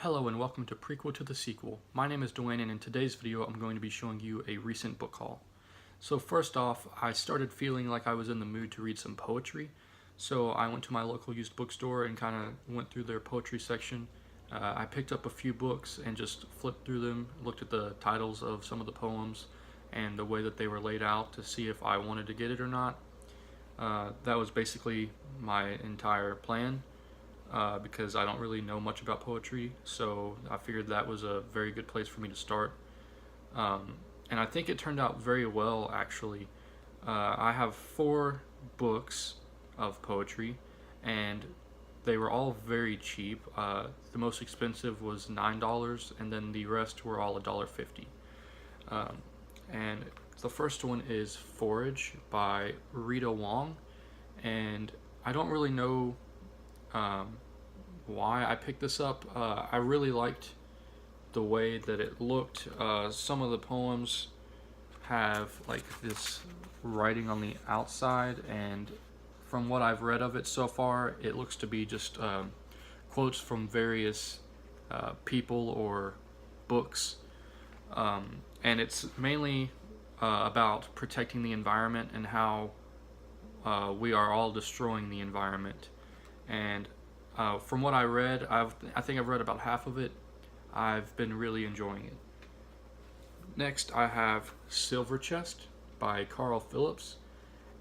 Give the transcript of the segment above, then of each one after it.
Hello and welcome to Prequel to the Sequel. My name is Dwayne and in today's video I'm going to be showing you a recent book haul. So first off, I started feeling like I was in the mood to read some poetry. So I went to my local used bookstore and kind of went through their poetry section. I picked up a few books and just flipped through them, looked at the titles of some of the poems and the way that they were laid out to see if I wanted to get it or not. That was basically my entire plan. Because I don't really know much about poetry, so I figured that was a very good place for me to start. And I think it turned out very well, actually. I have 4 books of poetry, and they were all very cheap. The most expensive was $9, and then the rest were all $1.50. And the first one is Forage by Rita Wong, and I don't really know why I picked this up. I really liked the way that it looked. Some of the poems have like this writing on the outside, and from what I've read of it so far, it looks to be just quotes from various people or books, and it's mainly about protecting the environment and how we are all destroying the environment. And from what I read, I think I've read about half of it. I've been really enjoying it. Next, I have Silverchest by Phillips,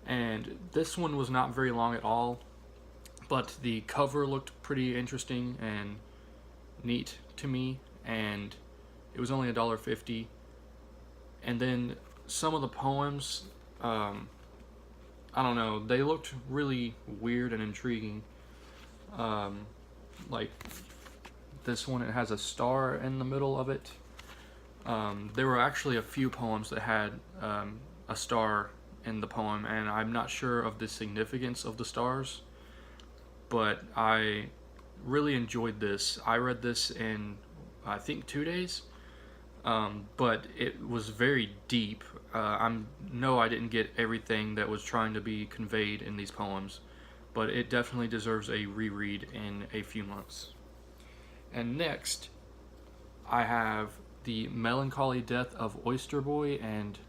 and this one was not very long at all, but the cover looked pretty interesting and neat to me, and it was only $1.50. And then some of the poems, I don't know, they looked really weird and intriguing. Like this one, it has a star in the middle of it. There were actually a few poems that had a star in the poem, and I'm not sure of the significance of the stars, but I really enjoyed this. I read this in, I think, 2 days, but it was very deep. I didn't get everything that was trying to be conveyed in these poems, but it definitely deserves a reread in a few months. And next, I have The Melancholy Death of Oyster Boy and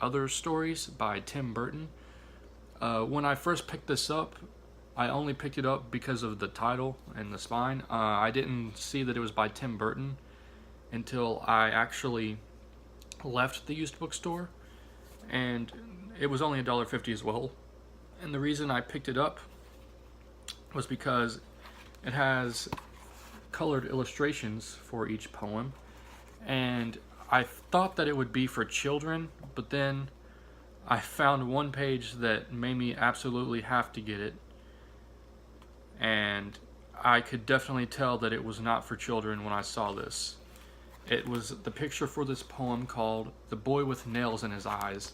Other Stories by Tim Burton. When I first picked this up, I only picked it up because of the title and the spine. I didn't see that it was by Tim Burton until I actually left the used bookstore, and it was only $1.50 as well. And the reason I picked it up was because it has colored illustrations for each poem, and I thought that it would be for children, but then I found one page that made me absolutely have to get it, and I could definitely tell that it was not for children when I saw this. It was the picture for this poem called "The Boy with Nails in His Eyes,"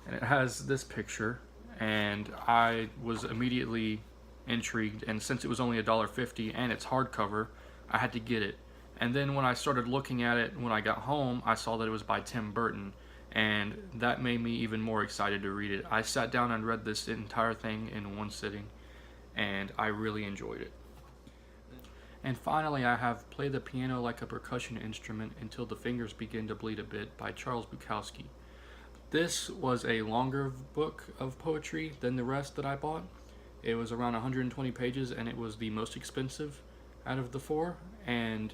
and it has this picture, and I was immediately intrigued, and since it was only $1.50 and it's hardcover, I had to get it. And then when I started looking at it when I got home, I saw that it was by Tim Burton, and that made me even more excited to read it. I sat down and read this entire thing in one sitting, and I really enjoyed it. And finally, I have Play the Piano Like a Percussion Instrument Until the Fingers Begin to Bleed a Bit by Charles Bukowski. This was a longer book of poetry than the rest that I bought. It was around 120 pages, and it was the most expensive out of the 4, and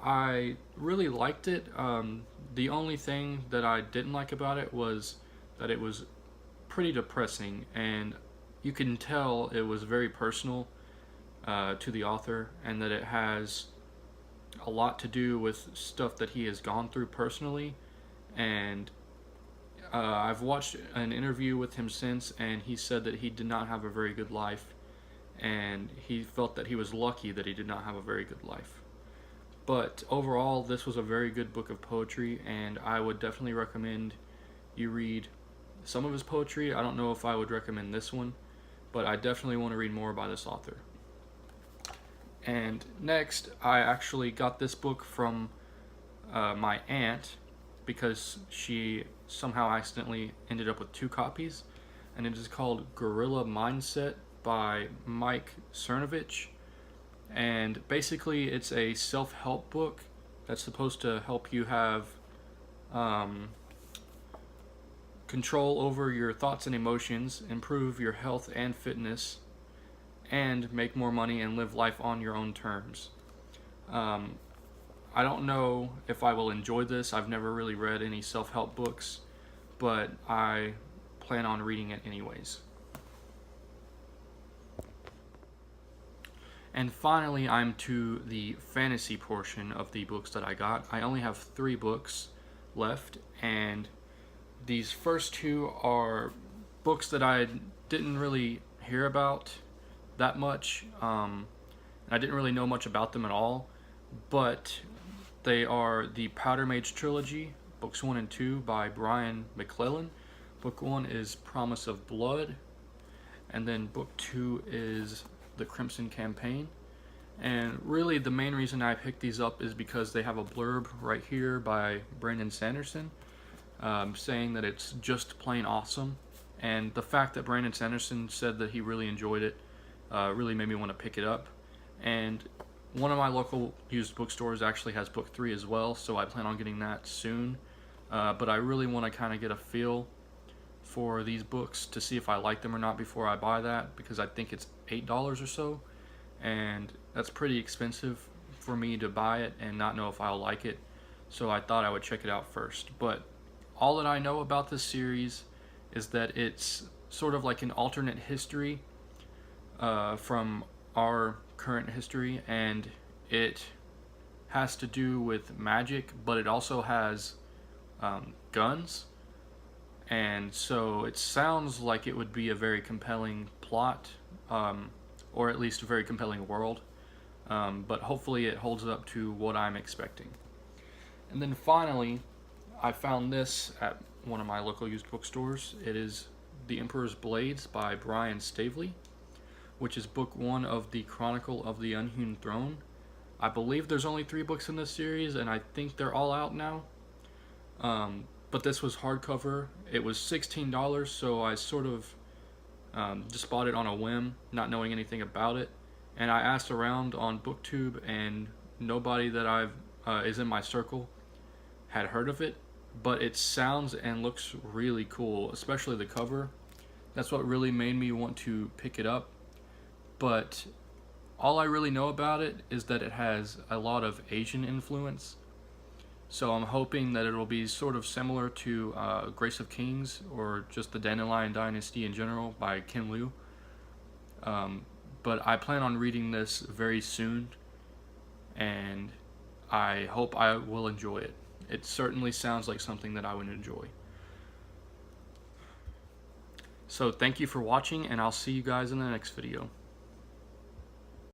I really liked it. The only thing that I didn't like about it was that it was pretty depressing, and you can tell it was very personal to the author, and that it has a lot to do with stuff that he has gone through personally. And I've watched an interview with him since, and he said that he did not have a very good life, and he felt that he was lucky that he did not have a very good life. But overall, this was a very good book of poetry, and I would definitely recommend you read some of his poetry. I don't know if I would recommend this one, but I definitely want to read more by this author. And next, I actually got this book from my aunt, because she somehow accidentally ended up with 2 copies, and it is called Gorilla Mindset by Cernovich. And basically it's a self-help book that's supposed to help you have um, control over your thoughts and emotions, improve your health and fitness, and make more money and live life on your own terms. Um, I don't know if I will enjoy this. I've never really read any self-help books, but I plan on reading it anyways. And finally, I'm to the fantasy portion of the books that I got. I only have 3 books left, and these first 2 are books that I didn't really hear about that much. I didn't really know much about them at all, but they are the Powder Mage trilogy, books 1 and 2 by Brian McClellan. Book 1 is Promise of Blood, and then book 2 is The Crimson Campaign. And really the main reason I picked these up is because they have a blurb right here by Brandon Sanderson saying that it's just plain awesome. And the fact that Brandon Sanderson said that he really enjoyed it really made me want to pick it up. And one of my local used bookstores actually has book 3 as well, so I plan on getting that soon. But I really want to kind of get a feel for these books to see if I like them or not before I buy that, because I think it's $8 or so, and that's pretty expensive for me to buy it and not know if I'll like it. So I thought I would check it out first. But all that I know about this series is that it's sort of like an alternate history from our current history, and it has to do with magic, but it also has guns. And so it sounds like it would be a very compelling plot, or at least a very compelling world. But hopefully it holds up to what I'm expecting. And then finally, I found this at one of my local used bookstores. It is The Emperor's Blades by Brian Staveley, which is book 1 of the Chronicle of the Unhewn Throne. I believe there's only 3 books in this series, and I think they're all out now. But this was hardcover. It was $16, so I sort of just bought it on a whim, not knowing anything about it. And I asked around on BookTube, and nobody that is in my circle had heard of it. But it sounds and looks really cool, especially the cover. That's what really made me want to pick it up. But all I really know about it is that it has a lot of Asian influence. So I'm hoping that it'll be sort of similar to Grace of Kings, or just the Dandelion Dynasty in general by Ken Liu. But I plan on reading this very soon, and I hope I will enjoy it. It certainly sounds like something that I would enjoy. So thank you for watching, and I'll see you guys in the next video.